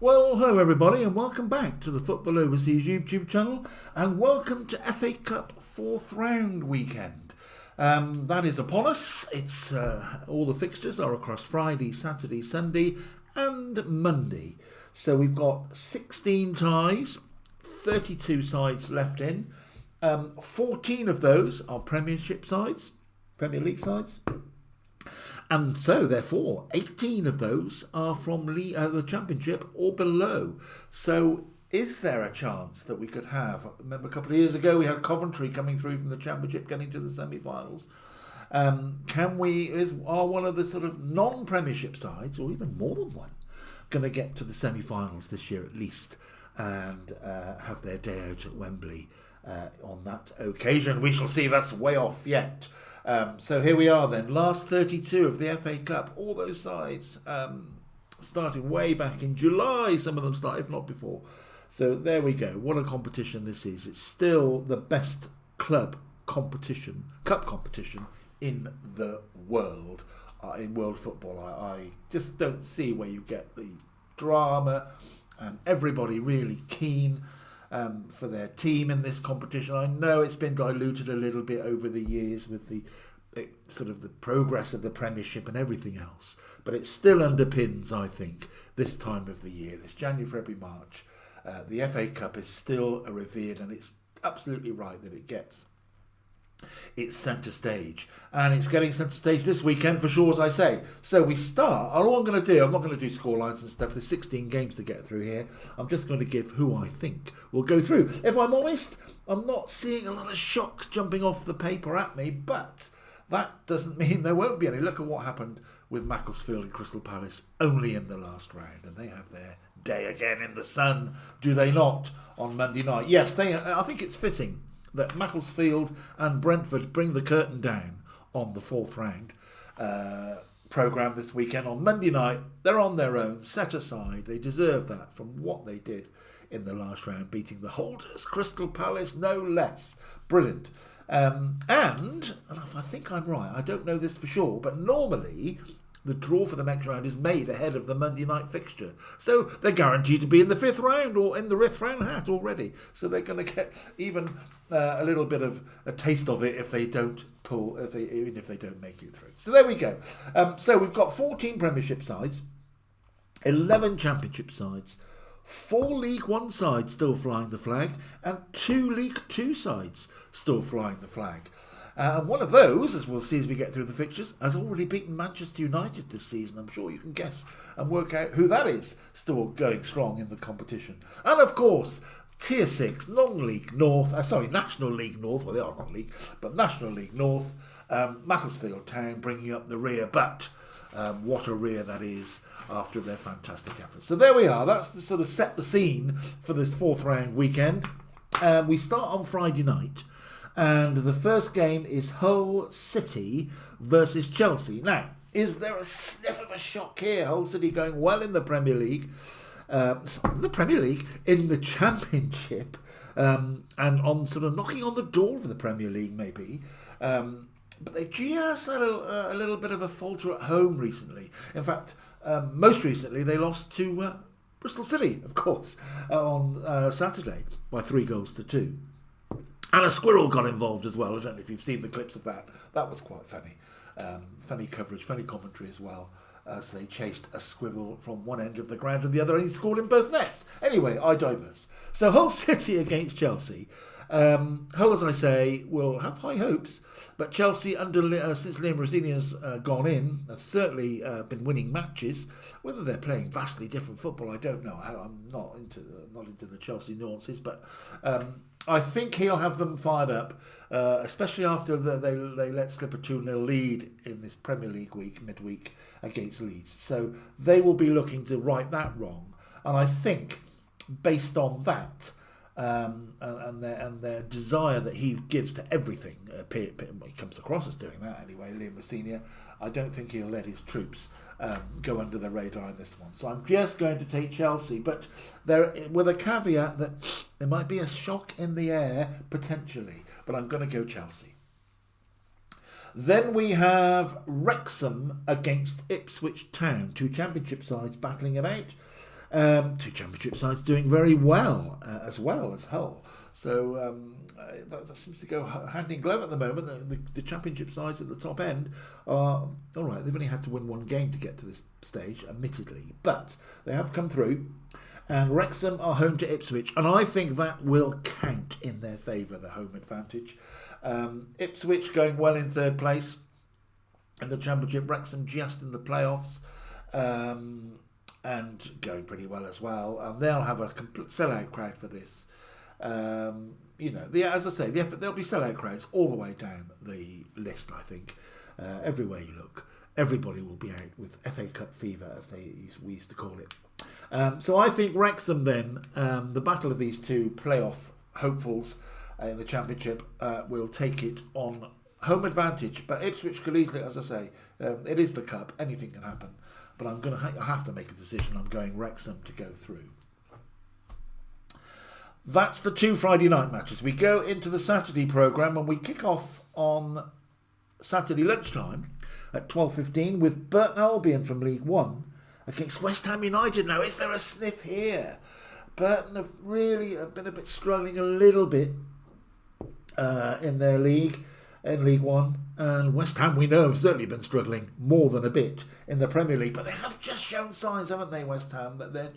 Well, hello everybody and welcome back to the Football Overseas YouTube channel and welcome to FA Cup 4th round weekend. That is upon us. It's all the fixtures are across Friday, Saturday, Sunday and Monday. So we've got 16 ties, 32 sides left in. 14 of those are Premiership sides, Premier League sides. And so, therefore, 18 of those are from the Championship or below. So, is there a chance that we could have... Remember, a couple of years ago, we had Coventry coming through from the Championship, getting to the semi-finals. Are one of the sort of non-Premiership sides, or even more than one, going to get to the semi-finals this year at least, and have their day out at Wembley on that occasion? We shall see. That's way off yet. So here we are then, last 32 of the FA Cup, all those sides starting way back in July, some of them start, if not before. So there we go, what a competition this is. It's still the best cup competition in the world, in world football. I just don't see where you get the drama and everybody really keen for their team in this competition. I know it's been diluted a little bit over the years with the progress of the Premiership and everything else, but it still underpins, I think, this time of the year, this January, February, March. The FA Cup is still revered, and it's absolutely right that it gets its centre stage, and it's getting centre stage this weekend for sure, as I say. So we start. All I'm going to do, I'm not going to do scorelines and stuff. There's 16 games to get through here. I'm just going to give who I think will go through. If I'm honest, I'm not seeing a lot of shocks jumping off the paper at me, but that doesn't mean there won't be any. Look at what happened with Macclesfield and Crystal Palace only in the last round, and they have their day again in the sun, do they not, on Monday night? Yes, I think it's fitting that Macclesfield and Brentford bring the curtain down on the 4th round programme this weekend. On Monday night, they're on their own, set aside. They deserve that from what they did in the last round, beating the holders, Crystal Palace, no less. Brilliant. And if I think I'm right, I don't know this for sure, but normally the draw for the next round is made ahead of the Monday night fixture. So they're guaranteed to be in the 5th round or in the 5th round hat already. So they're going to get even a little bit of a taste of it if they don't even if they don't make it through. So there we go. So we've got 14 Premiership sides, 11 Championship sides, 4 League One sides still flying the flag, and 2 League Two sides still flying the flag. And one of those, as we'll see as we get through the fixtures, has already beaten Manchester United this season. I'm sure you can guess and work out who that is, still going strong in the competition. And of course, Tier 6, non-League North, National League North, well they are non-League, but National League North, Macclesfield Town bringing up the rear, but what a rear that is after their fantastic efforts. So there we are, that's the sort of set the scene for this 4th round weekend. We start on Friday night. And the first game is Hull City versus Chelsea. Now, is there a sniff of a shock here? Hull City going well in the Premier League. In the Championship. And on sort of knocking on the door of the Premier League, maybe. But they just had a little bit of a falter at home recently. In fact, most recently they lost to Bristol City, of course, on Saturday by 3-2. And a squirrel got involved as well. I don't know if you've seen the clips of that. That was quite funny. Funny coverage, funny commentary as well, as they chased a squirrel from one end of the ground to the other, and he scored in both nets. Anyway, I diverse. So Hull City against Chelsea. Hull, as I say, will have high hopes, but Chelsea, since Liam Rosenior's gone in, have certainly been winning matches. Whether they're playing vastly different football, I don't know. I'm not into the Chelsea nuances, but I think he'll have them fired up, especially after they let slip a 2-0 lead in this Premier League midweek against Leeds. So they will be looking to right that wrong, and I think based on that. And their desire that he gives to everything. He comes across as doing that anyway, Liam Rosenior. I don't think he'll let his troops go under the radar in this one. So I'm just going to take Chelsea, but there with a caveat that there might be a shock in the air potentially. But I'm going to go Chelsea. Then we have Wrexham against Ipswich Town, 2 Championship sides battling it out. Two championship sides doing very well as Hull. So that seems to go hand in glove at the moment. The championship sides at the top end are all right. They've only had to win one game to get to this stage, admittedly, but they have come through. And Wrexham are home to Ipswich, and I think that will count in their favour, the home advantage. Ipswich going well in third place in the championship. Wrexham just in the playoffs. And going pretty well as well, and they'll have a complete sellout crowd for this. As I say, there'll be sellout crowds all the way down the list. I think everywhere you look, everybody will be out with FA Cup fever, as we used to call it. So I think Wrexham then, the battle of these two playoff hopefuls in the championship, will take it on home advantage. But Ipswich could easily, as I say, it is the cup, anything can happen. But I'm going to have to make a decision. I'm going Wrexham to go through. That's the two Friday night matches. We go into the Saturday programme, and we kick off on Saturday lunchtime at 12:15 with Burton Albion from League One against West Ham United. Now, is there a sniff here? Burton have really been a bit struggling a little bit in their league. In League One, and West Ham, we know, have certainly been struggling more than a bit in the Premier League, but they have just shown signs, haven't they, West Ham, that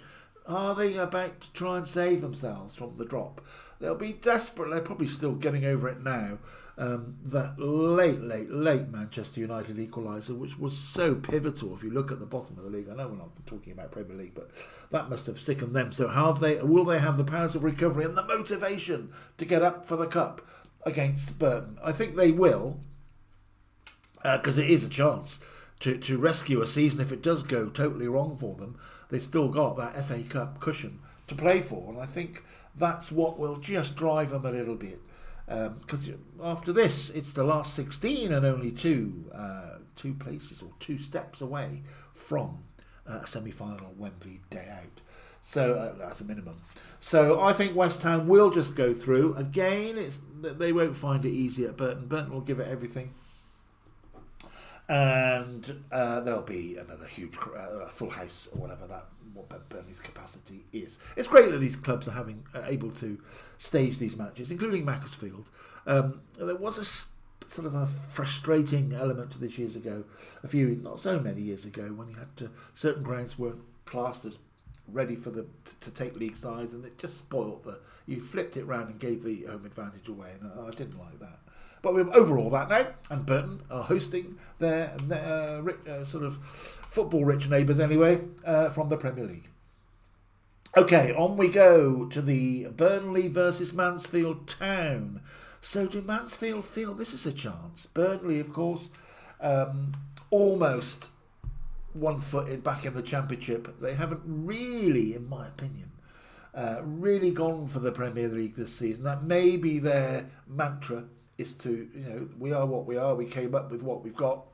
are they about to try and save themselves from the drop? They'll be desperate. They're probably still getting over it now. That late Manchester United equaliser, which was so pivotal if you look at the bottom of the league. I know we're not talking about Premier League, but that must have sickened them. So will they have the powers of recovery and the motivation to get up for the cup against Burton? I think they will, because it is a chance to rescue a season if it does go totally wrong for them. They've still got that FA Cup cushion to play for, and I think that's what will just drive them a little bit, because after this it's the last 16 and only two places or two steps away from a semi-final Wembley day out. So that's a minimum. So I think West Ham will just go through. Again, they won't find it easy at Burton. Burton will give it everything. And there'll be another huge full house or whatever what Burnley's capacity is. It's great that these clubs are able to stage these matches, including Macclesfield. There was a sort of a frustrating element to this years ago, not so many years ago, when you had certain grounds weren't classed as ready for to take league size, and it just spoilt you flipped it round and gave the home advantage away, and I didn't like that. But we're overall that now, and Burton are hosting their sort of football-rich neighbours anyway from the Premier League. Okay, on we go to the Burnley versus Mansfield Town. So do Mansfield feel this is a chance? Burnley, of course, almost 1 foot back in the Championship. They haven't really, in my opinion, really gone for the Premier League this season. That may be their mantra, is to, we are what we are. We came up with what we've got.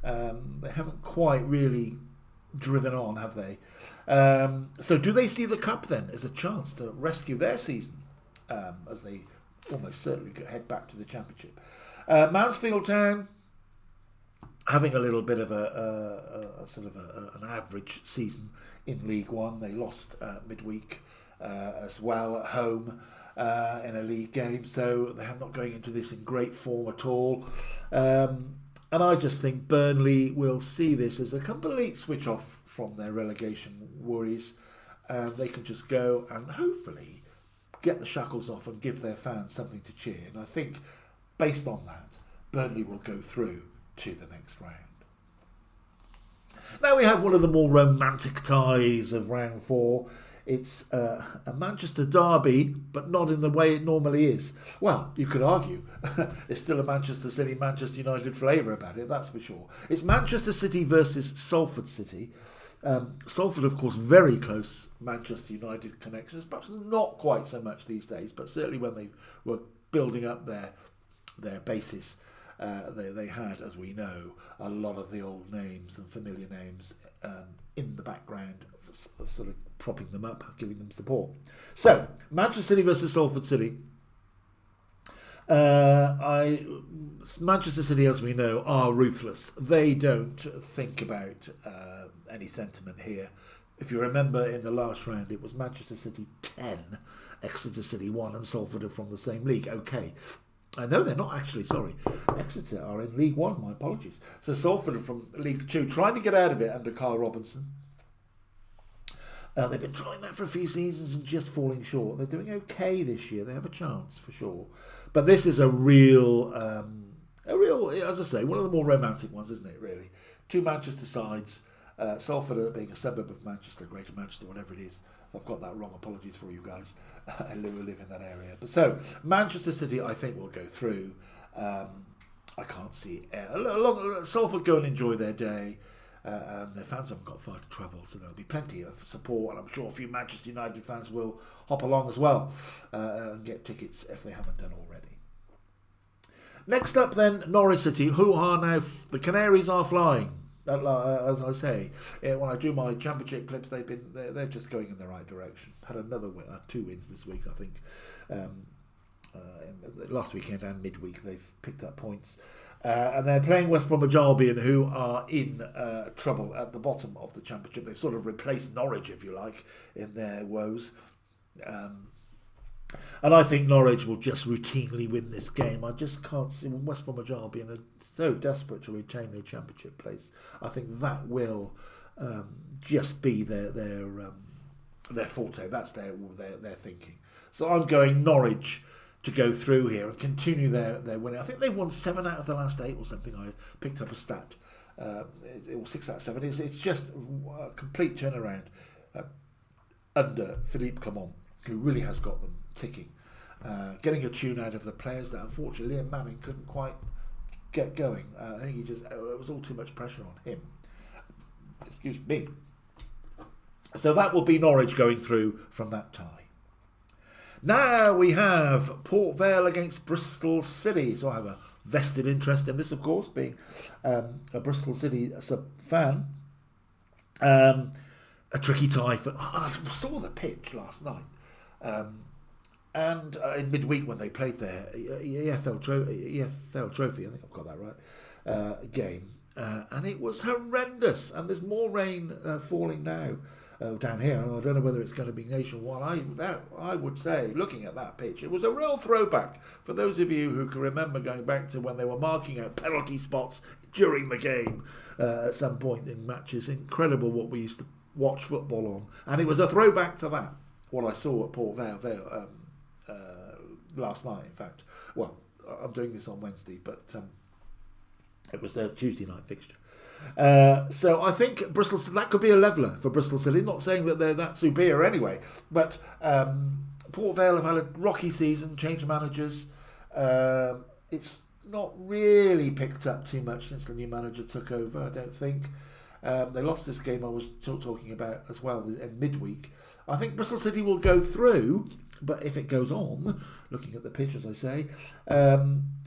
They haven't quite really driven on, have they? So do they see the Cup then as a chance to rescue their season as they almost certainly head back to the Championship? Mansfield Town having a little bit of an average season in League One. They lost midweek as well at home in a league game, so they're not going into this in great form at all. And I just think Burnley will see this as a complete switch off from their relegation worries, and they can just go and hopefully get the shackles off and give their fans something to cheer. And I think based on that, Burnley will go through to the next round. Now we have one of the more romantic ties of round 4. It's a Manchester derby, but not in the way it normally is. Well, you could argue it's still a Manchester City, Manchester United flavour about it, that's for sure. It's Manchester City versus Salford City. Salford, of course, very close Manchester United connections, perhaps not quite so much these days, but certainly when they were building up their basis, they had, as we know, a lot of the old names and familiar names in the background, sort of propping them up, giving them support. So, Manchester City versus Salford City. Manchester City, as we know, are ruthless. They don't think about any sentiment here. If you remember, in the last round, it was Manchester City 10, Exeter City 1, and Salford are from the same league. Okay. No, they're not actually, sorry. Exeter are in League 1, my apologies. So Salford are from League 2, trying to get out of it under Carl Robinson. They've been trying that for a few seasons and just falling short. They're doing okay this year. They have a chance, for sure. But this is a real, as I say, one of the more romantic ones, isn't it, really? Two Manchester sides. Salford being a suburb of Manchester, Greater Manchester, whatever it is. If I've got that wrong, apologies for you guys. I live in that area. But so, Manchester City, I think, will go through. I can't see Salford go and enjoy their day. And their fans haven't got far to travel, so there'll be plenty of support. And I'm sure a few Manchester United fans will hop along as well and get tickets if they haven't done already. Next up, then, Norwich City, who are now... the Canaries are flying. As I say, when I do my championship clips, they're just going in the right direction. Had another 2 wins this week, I think. Last weekend and midweek, they've picked up points, and they're playing West Bromwich Albion, who are in trouble at the bottom of the championship. They've sort of replaced Norwich, if you like, in their woes. And I think Norwich will just routinely win this game. I just can't see West Bromwich Albion are so desperate to retain their championship place. I think that will just be their forte. That's their thinking. So I'm going Norwich to go through here and continue their winning. I think they've won 7 out of the last 8 or something. I picked up a stat. It was 6 out of 7. It's just a complete turnaround under Philippe Clement, who really has got them ticking. Getting a tune out of the players that unfortunately Liam Manning couldn't quite get going. I think it was all too much pressure on him. Excuse me. So that will be Norwich going through from that tie. Now we have Port Vale against Bristol City. So I have a vested interest in this, of course, being a Bristol City fan. A tricky tie for... I saw the pitch last night. And in midweek when they played their EFL Trophy, I think I've got that right, game. And it was horrendous. And there's more rain falling now down here. And I don't know whether it's going to be nationwide. I would say, looking at that pitch, it was a real throwback for those of you who can remember going back to when they were marking out penalty spots during the game at some point in matches. Incredible what we used to watch football on. And it was a throwback to that, what I saw at Port Vale last night, in fact. Well, I'm doing this on Wednesday, but it was their Tuesday night fixture. So I think that could be a leveller for Bristol City. Not saying that they're that superior anyway, but Port Vale have had a rocky season, changed managers. It's not really picked up too much since the new manager took over, I don't think. They lost this game I was talking about as well in midweek. I think Bristol City will go through, but if it goes on, looking at the pitch, as I say,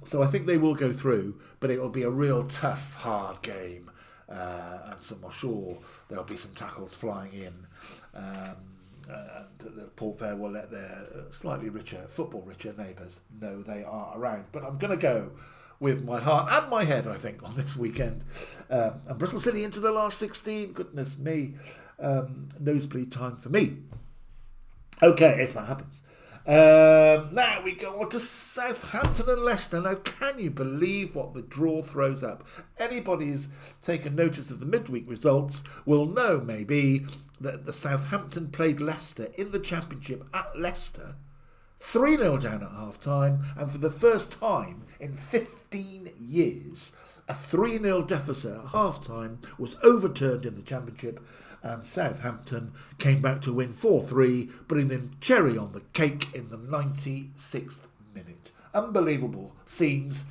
so I think they will go through, but it will be a real tough, hard game. And I'm sure there'll be some tackles flying in. And the Port Vale will let their slightly football richer neighbours know they are around. But I'm going to go with my heart and my head, I think, on this weekend. And Bristol City into the last 16. Goodness me. Nosebleed time for me. Okay, if that happens. Now we go on to Southampton and Leicester. Now, can you believe what the draw throws up? Anybody who's taken notice of the midweek results will know, maybe, that the Southampton played Leicester in the Championship at Leicester, 3-0 down at half-time, and for the first time in 15 years, a 3-0 deficit at half-time was overturned in the Championship, and Southampton came back to win 4-3, putting the cherry on the cake in the 96th minute. Unbelievable scenes.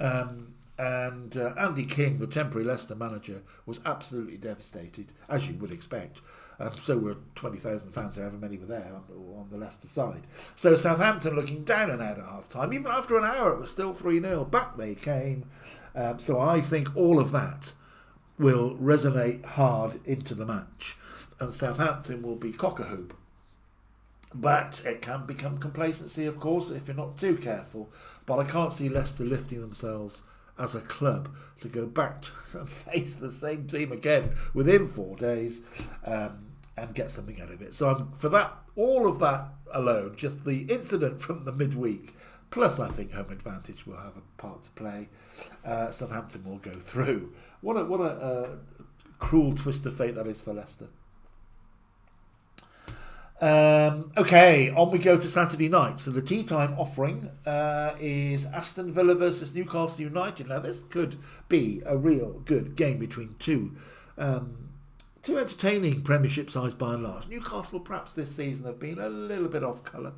And Andy King, the temporary Leicester manager, was absolutely devastated, as you would expect. So were 20,000 fans, however many were there on the Leicester side. So Southampton looking down and out at half-time. Even after an hour, it was still 3-0. Back they came. So I think all of that will resonate hard into the match, and Southampton will be cock-a-hoop. But it can become complacency, of course, if you're not too careful. But I can't see Leicester lifting themselves as a club to go back to face the same team again within 4 days. And and get something out of it. So for that, all of that alone, just the incident from the midweek, plus I think home advantage will have a part to play. Southampton will go through. What a cruel twist of fate that is for Leicester. Okay, on we go to Saturday night. So the tea time offering is Aston Villa versus Newcastle United. Now this could be a real good game between two entertaining Premiership sides by and large. Newcastle perhaps this season have been a little bit off colour,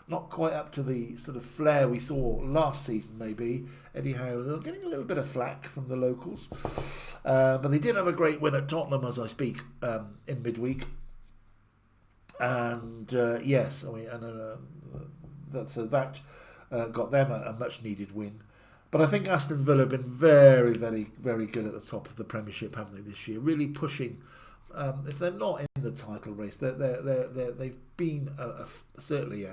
not quite up to the sort of flair we saw last season maybe. Eddie Howe getting a little bit of flack from the locals, but they did have a great win at Tottenham as I speak in midweek. And yes, I mean, that got them a much needed win. But I think Aston Villa have been very, very, very good at the top of the Premiership, haven't they, this year? Really pushing. If they're not in the title race, they've been certainly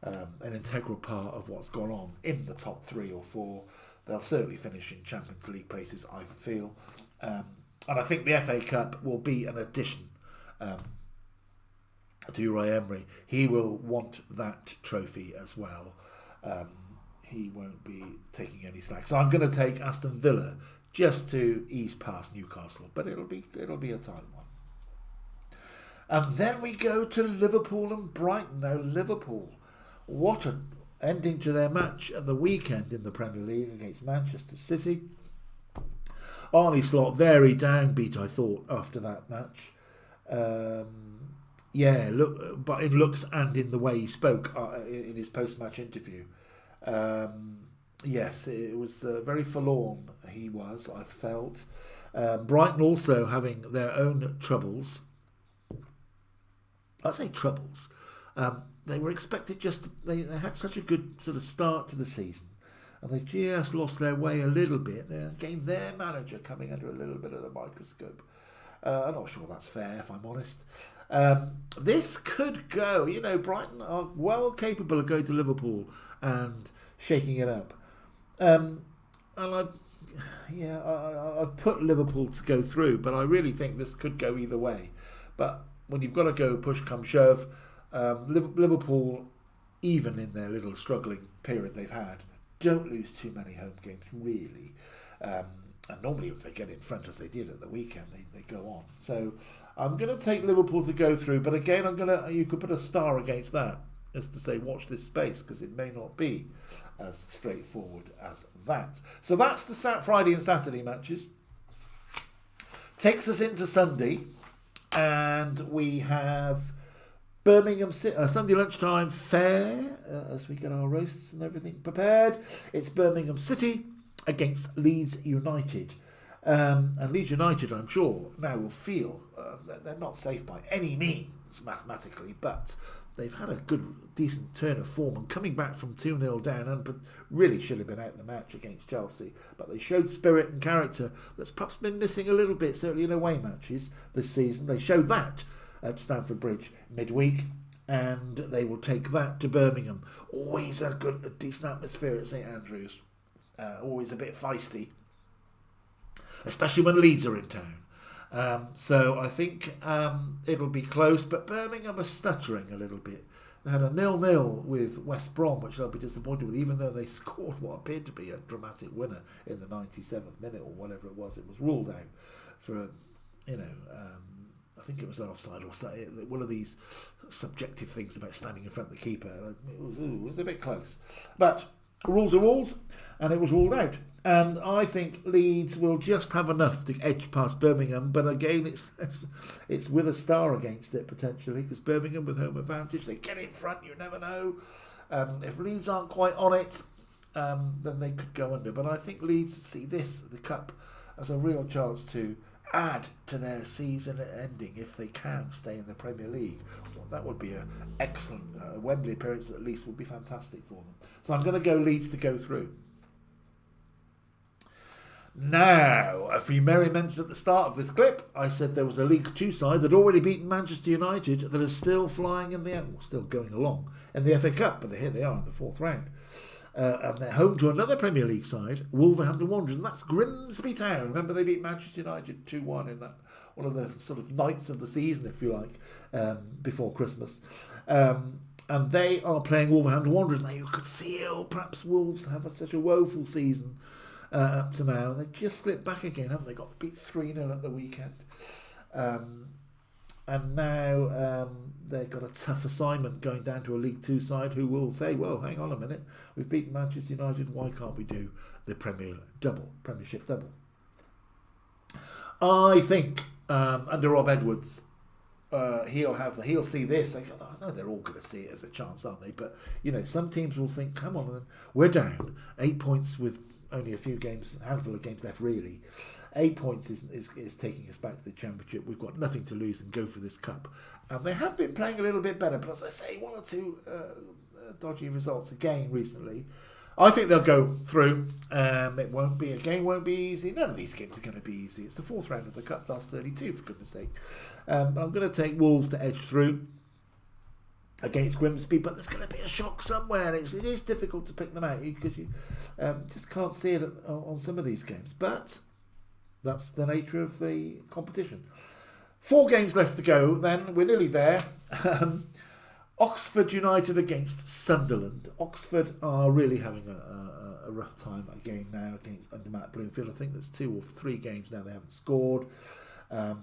an integral part of what's gone on in the top 3 or 4. They'll certainly finish in Champions League places, I feel. And I think the FA Cup will be an addition to Uri Emery. He will want that trophy as well. He won't be taking any slack. So I'm going to take Aston Villa just to ease past Newcastle, but it'll be a tight one. And then we go to Liverpool and Brighton. Now Liverpool, what an ending to their match at the weekend in the Premier League against Manchester City. Arne Slot very downbeat, I thought, after that match. But in looks and in the way he spoke in his post-match interview. Yes, it was very forlorn he was, I felt. Brighton also having their own troubles. I say troubles. They were expected they had such a good sort of start to the season, and they've just lost their way a little bit. Again, their manager coming under a little bit of the microscope. I'm not sure that's fair, if I'm honest. This could go. Brighton are well capable of going to Liverpool and shaking it up. And I've put Liverpool to go through, but I really think this could go either way. But when you've got to go push come shove, Liverpool, even in their little struggling period they've had, don't lose too many home games, really. And normally if they get in front, as they did at the weekend, they go on. So I'm going to take Liverpool to go through, but again, you could put a star against that, as to say, watch this space, because it may not be as straightforward as that. So that's the Friday and Saturday matches. Takes us into Sunday, and we have Birmingham Sunday lunchtime fare, as we get our roasts and everything prepared. It's Birmingham City against Leeds United. And Leeds United, I'm sure, now will feel that they're not safe by any means mathematically, but they've had a good, decent turn of form, and coming back from 2-0 down, and really should have been out in the match against Chelsea, but they showed spirit and character that's perhaps been missing a little bit, certainly in away matches this season. They showed that at Stamford Bridge midweek, and they will take that to Birmingham. Always a decent atmosphere at St Andrews. Always a bit feisty, especially when Leeds are in town. So I think it'll be close, but Birmingham are stuttering a little bit. They had a 0-0 with West Brom, which they'll be disappointed with, even though they scored what appeared to be a dramatic winner in the 97th minute or whatever it was. It was ruled out for, I think it was an offside or one of these subjective things about standing in front of the keeper. It was a bit close. But rules are rules, and it was ruled out. And I think Leeds will just have enough to edge past Birmingham, but again, it's with a star against it potentially, because Birmingham with home advantage, they get in front, you never know. If Leeds aren't quite on it, then they could go under. But I think Leeds see the Cup, as a real chance to add to their season ending if they can stay in the Premier League. Well, that would be an excellent Wembley appearance, at least would be fantastic for them. So I'm going to go Leeds to go through. Now, a few merry mentioned at the start of this clip, I said there was a League Two side that had already beaten Manchester United that is still flying still going along in the FA Cup, but here they are in the 4th round. And they're home to another Premier League side, Wolverhampton Wanderers, and that's Grimsby Town. Remember, they beat Manchester United 2-1 in that one of the sort of nights of the season, if you like, before Christmas. And they are playing Wolverhampton Wanderers. Now, you could feel perhaps Wolves have such a woeful season up to now. They just slipped back again, haven't they? Got beat 3-0 at the weekend. And now they've got a tough assignment going down to a League Two side who will say, well, hang on a minute, we've beaten Manchester United, why can't we do the Premiership double? I think under Rob Edwards, he'll see this. I know they're all going to see it as a chance, aren't they? But some teams will think, come on, we're down 8 points with only a handful of games left, really. 8 points is taking us back to the Championship. We've got nothing to lose and go for this cup. And they have been playing a little bit better, but as I say, one or two dodgy results again recently. I think they'll go through. A game won't be easy. None of these games are going to be easy. It's the fourth round of the cup, last 32, for goodness sake. But I'm going to take Wolves to edge through against Grimsby, but there's going to be a shock somewhere. It is difficult to pick them out because you just can't see it on some of these games. But that's the nature of the competition. 4 games left to go, then we're nearly there. Oxford United against Sunderland. Oxford are really having a rough time again now under Matt Bloomfield. I think there's 2 or 3 games now they haven't scored.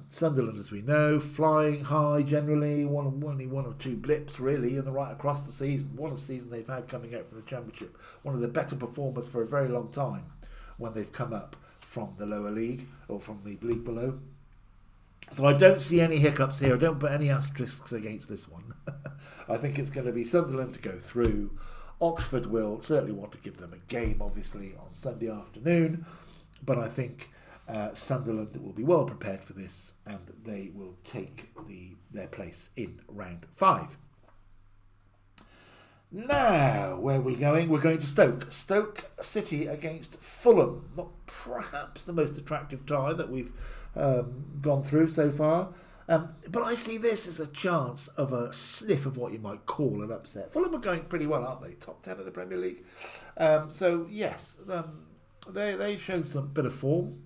Sunderland, as we know, flying high generally. Only 1 or 2 blips really, and they're right across the season. What a season they've had coming out from the Championship. One of the better performers for a very long time when they've come up from the lower league or from the league below. So I don't see any hiccups here. I don't put any asterisks against this one. I think it's going to be Sunderland to go through. Oxford will certainly want to give them a game, obviously, on Sunday afternoon. But I think Sunderland will be well prepared for this and they will take their place in round 5. Now, where are we going? We're going to Stoke. Stoke City against Fulham. Not perhaps the most attractive tie that we've gone through so far. But I see this as a chance of a sniff of what you might call an upset. Fulham are going pretty well, aren't they? Top 10 of the Premier League. So, yes, they've shown some bit of form.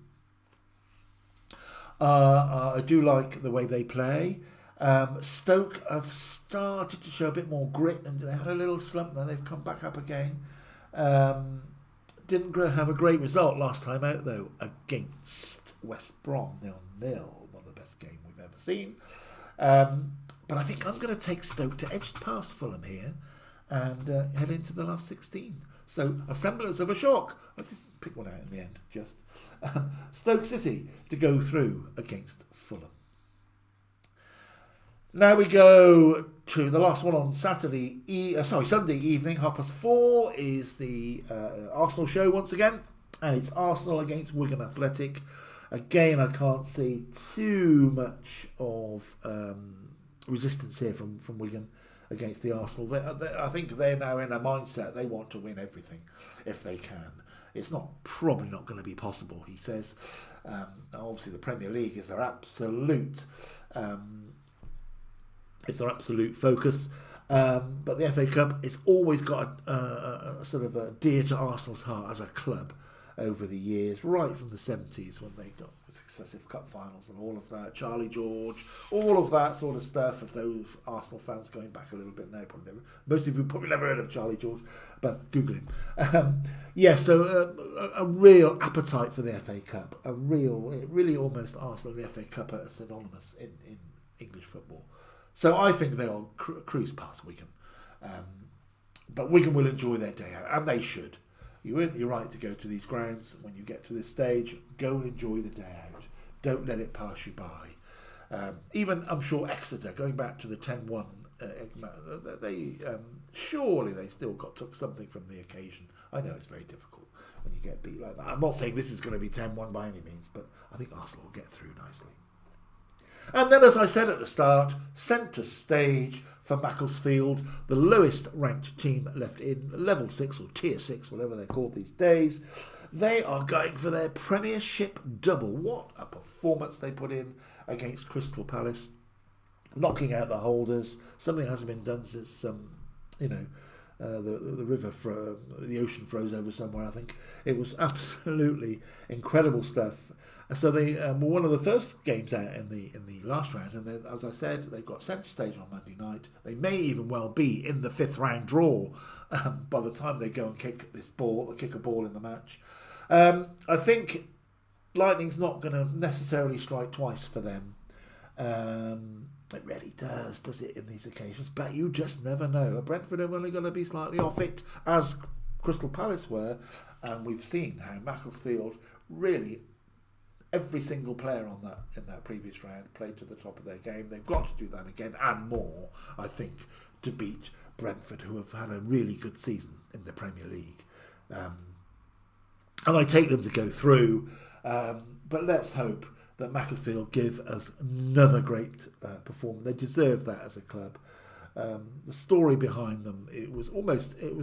I do like the way they play. Stoke have started to show a bit more grit, and they had a little slump, then they've come back up again. Didn't have a great result last time out, though, against West Brom, 0-0. Not the best game we've ever seen. But I think I'm going to take Stoke to edge past Fulham here and head into the last 16. So, a semblance of a shock. I didn't pick one out in the end, just. Stoke City to go through against Fulham. Now we go to the last one on Sunday evening, 4:30 is the Arsenal show once again, and it's Arsenal against Wigan Athletic. Again, I can't see too much of resistance here from Wigan against the Arsenal. I think they're now in a mindset they want to win everything if they can. It's probably not going to be possible, he says. Obviously, the Premier League is their absolute. It's their absolute focus, but the FA Cup has always got a sort of a dear to Arsenal's heart as a club over the years, right from the 70s when they got successive cup finals and all of that, Charlie George, all of that sort of stuff. If those Arsenal fans going back a little bit now, probably never, most of you probably never heard of Charlie George, but Google him. So a real appetite for the FA Cup, really almost Arsenal and the FA Cup are synonymous in English football. So I think they'll cruise past Wigan. But Wigan will enjoy their day out, and they should. You earn your right to go to these grounds when you get to this stage. Go and enjoy the day out. Don't let it pass you by. Even, I'm sure, Exeter, going back to the 10-1, surely they still took something from the occasion. I know it's very difficult when you get beat like that. I'm not saying this is going to be 10-1 by any means, but I think Arsenal will get through nicely. And then, as I said at the start, centre stage for Macclesfield, the lowest ranked team left in level 6 or tier 6, whatever they're called these days. They are going for their Premiership double. What a performance they put in against Crystal Palace, knocking out the holders. Something hasn't been done since the ocean froze over somewhere. I think it was absolutely incredible stuff. So they were one of the first games out in the last round, and then, as I said, they've got centre stage on Monday night. They may even well be in the 5th round draw by the time they go and kick a ball in the match. I think lightning's not going to necessarily strike twice for them. It really does it, in these occasions? But you just never know. Brentford are only going to be slightly off it, as Crystal Palace were, and we've seen how Macclesfield really, every single player in that previous round played to the top of their game. They've got to do that again and more, I think, to beat Brentford, who have had a really good season in the Premier League. And I take them to go through, but let's hope that Macclesfield give us another great performance. They deserve that as a club. The story behind them, it was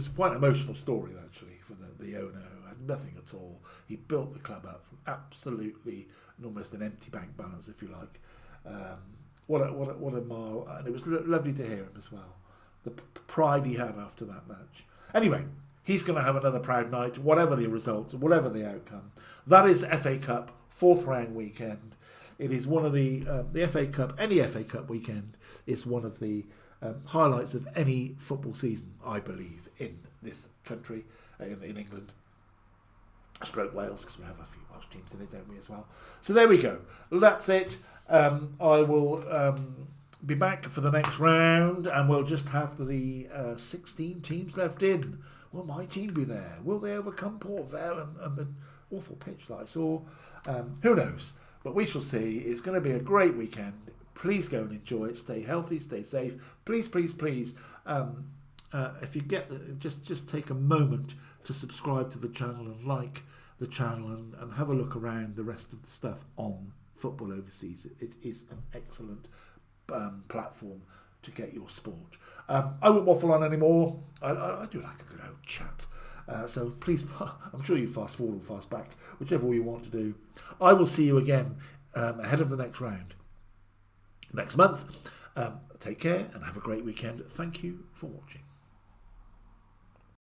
quite an emotional story, actually, for the owner, who had nothing at all. He built the club up from absolutely almost an empty bank balance, if you like. What a mile, and it was lovely to hear him as well. The pride he had after that match. Anyway, he's going to have another proud night, whatever the result, whatever the outcome. That is FA Cup 4th round weekend. It is one of the FA Cup, any FA Cup weekend is one of the highlights of any football season, I believe, in this country, in England, stroke Wales, because we have a few Welsh teams in it, don't we, as well. So there we go. That's it. I will be back for the next round, and we'll just have the 16 teams left in. Will my team be there? Will they overcome Port Vale and the awful pitch that I saw? Who knows? But we shall see. It's going to be a great weekend. Please go and enjoy it. Stay healthy. Stay safe. Please, please, please. If you get just take a moment to subscribe to the channel and like the channel and have a look around the rest of the stuff on Football Overseas. It is an excellent platform to get your sport. I won't waffle on anymore. I do like a good old chat. So please, I'm sure you fast forward or fast back, whichever way you want to do. I will see you again ahead of the next round next month. Take care and have a great weekend. Thank you for watching.